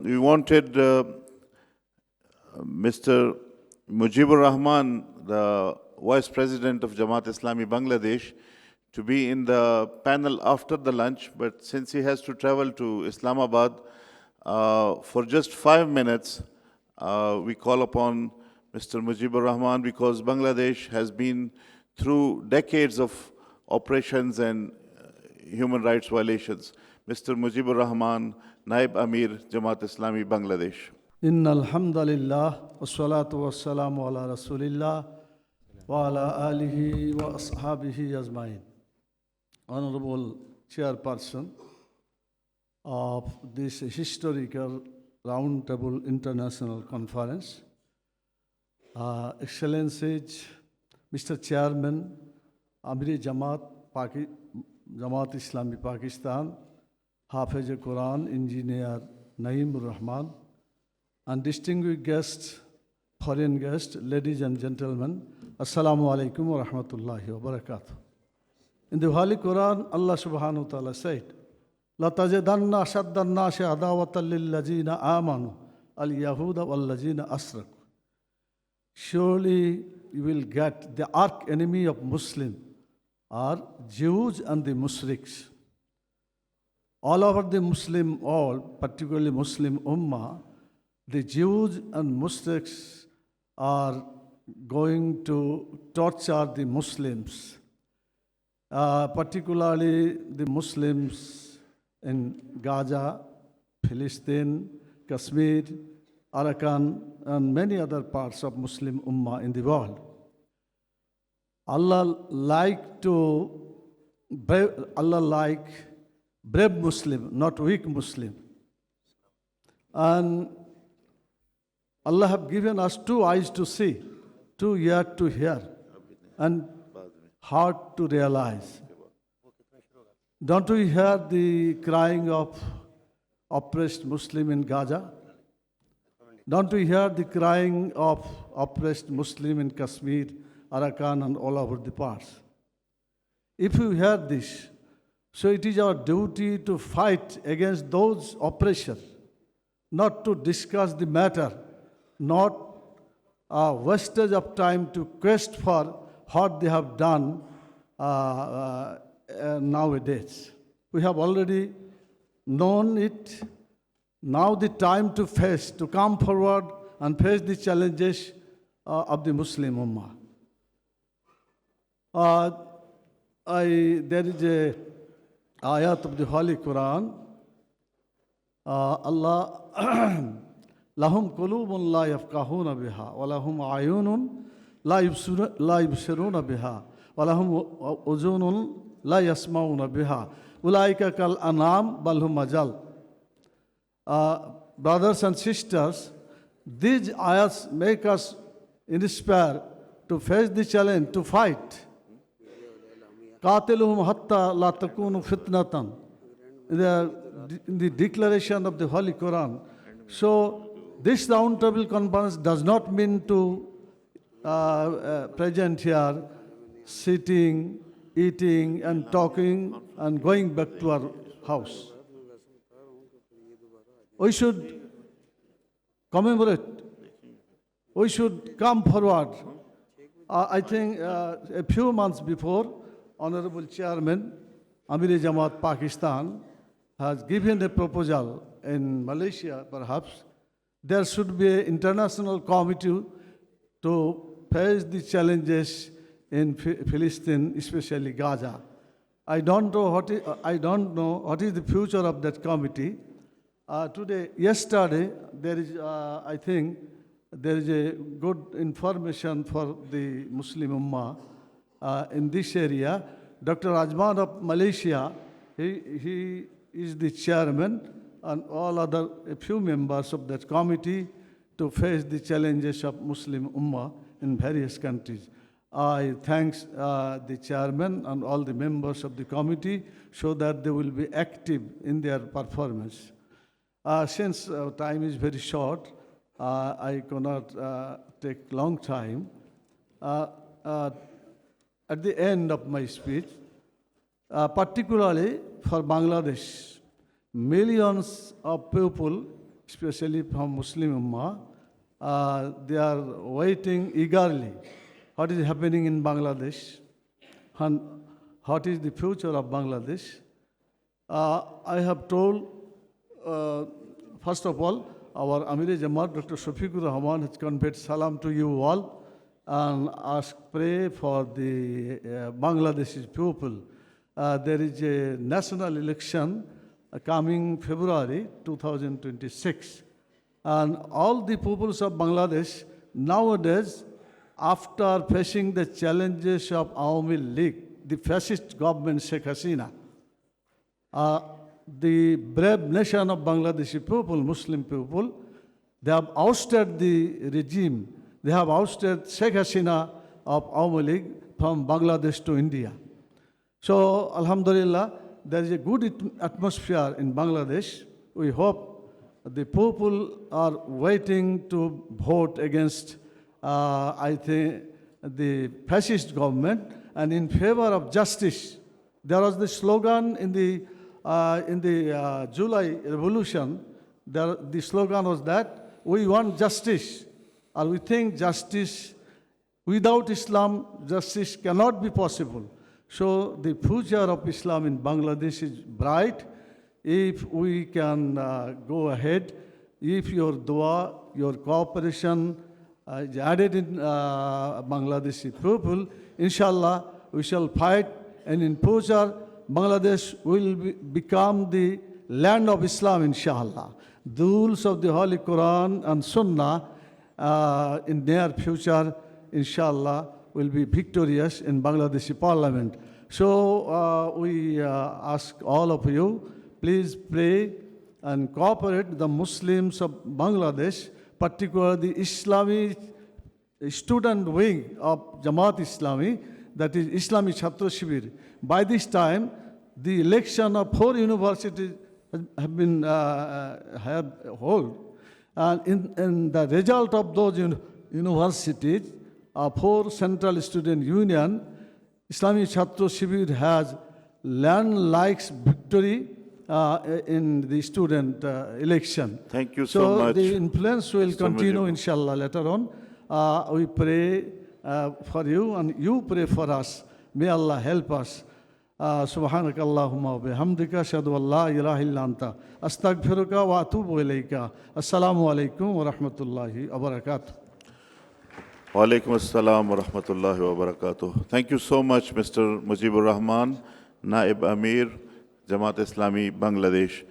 we wanted Mr. Mujibur Rahman, the Vice President of Jamaat-e-Islami Bangladesh, to be in the panel after the lunch, but since he has to travel to Islamabad for just 5 minutes, we call upon Mr. Mujibur Rahman because Bangladesh has been through decades of oppressions and human rights violations. Mr. Mujibur Rahman, Nayeb-e-Ameer, Jamaat-e-Islami Bangladesh. Inna alhamdulillah, wassalatu wassalamu ala rasulillah, wa ala alihi wa ashabihi ajmain. Honorable Chairperson of this historical Roundtable International Conference, Excellencies, Mr. Chairman, Amir Jamaat-Islami Pakistan, Hafiz-e-Quran, Engineer Nayeb-e-Ameer Rahman, and distinguished guests, foreign guests, ladies and gentlemen, Assalamu alaikum wa rahmatullahi wa barakatuh. In the Holy Quran, Allah subhanahu wa ta'ala said, لَتَجِدَنَّ أَشَدَّ النَّاسِ عَدَاوَةً لِلَّذِينَ آمَنُوا الْيَهُودَ وَالَّذِينَ أَشْرَكُوا. Surely you will get the arch enemy of Muslim are Jews and the Mushriks. All over the Muslim world, particularly Muslim Ummah, the Jews and Mushriks are going to torture the Muslims, particularly the Muslims in Gaza, Palestine, Kashmir, Arakan, and many other parts of Muslim Ummah in the world. Allah like brave Muslim, not weak Muslim. And Allah have given us 2 eyes to see, 2 ears to hear, and heart to realize. Don't we hear the crying of oppressed Muslim in Gaza? Don't we hear the crying of oppressed Muslim in Kashmir, Arakan, and all over the parts? If you hear this, so it is our duty to fight against those oppressors, not to discuss the matter, not a wastage of time to quest for what they have done nowadays. We have already known it. Now the time to face, to come forward and face the challenges of the Muslim Ummah. There is a ayat of the Holy Quran. Allah lahum qulubun la yafqahuna biha wa lahum ayunun la yubsiruna biha wa lahum uzunun la yasmauna biha ulaika kal anam bal hum ajal. Brothers and sisters, these ayats make us inspire to face the challenge, to fight. قَاتِلُهُمْ حَتَّى لَا تَكُونُ فِتْنَةً, in the declaration of the Holy Quran. So this roundtable conference does not mean to present here, sitting, eating and talking and going back to our house. We should commemorate. We should come forward. I think a few months before, Honorable Chairman, Amir Jamaat Pakistan has given a proposal in Malaysia, perhaps. There should be an international committee to face the challenges in Palestine, especially Gaza. I don't know what is the future of that committee. Yesterday, there is, I think, there is a good information for the Muslim Ummah in this area. Dr. Rajman of Malaysia, he is the chairman, and all a few members of that committee to face the challenges of Muslim Ummah in various countries. I thank the chairman and all the members of the committee so that they will be active in their performance. Since time is very short, I cannot take long time. At the end of my speech, particularly for Bangladesh, millions of people especially from Muslim Ummah, they are waiting eagerly what is happening in Bangladesh and what is the future of Bangladesh. I have told, first of all, our Amir-e-Jamaat, Dr. Shafiqur Rahman, has conveyed salam to you all and pray for the Bangladeshi people. There is a national election coming February 2026. And all the peoples of Bangladesh nowadays, after facing the challenges of Awami League, the fascist government Sheikh Hasina, the brave nation of Bangladeshi people, Muslim people, they have ousted the regime. They have ousted Sheikh Hasina of Awami League from Bangladesh to India. So, Alhamdulillah, there is a good atmosphere in Bangladesh. We hope the people are waiting to vote against, I think, the fascist government and in favor of justice. There was the slogan in the July Revolution. The slogan was that we want justice, or we think justice, without Islam, justice cannot be possible. So the future of Islam in Bangladesh is bright if we can go ahead, if your dua, your cooperation is added in Bangladeshi people, inshallah, we shall fight, and in future, Bangladesh will become the land of Islam, inshallah. The rules of the Holy Quran and Sunnah in near future, inshallah, will be victorious in Bangladeshi parliament. So we ask all of you, please pray and cooperate with the Muslims of Bangladesh, particularly the Islamic student wing of Jamaat-e-Islami, that is Islamic Chhatra Shibir. By this time, the election of 4 universities have been held. And in the result of those universities, 4 Central Student Union, Islamic Chhatra Shibir has landslide victory in the student election. Thank you so much. So the influence will Mr. continue, Mujibur. inshallah, later on. We pray for you and you pray for us. May Allah help us. سبحانك اللهم وبحمدك أشهد أن لا إله إلا أنت أستغفرك وأتوب إليك السلام عليكم ورحمة الله وبركاته. Wa alaikum assalam wa rahmatullahi wa barakatuh. Thank you so much, Mr. Mujibur Rahman, Nayeb-e-Ameer, Jamaat-e-Islami, Bangladesh.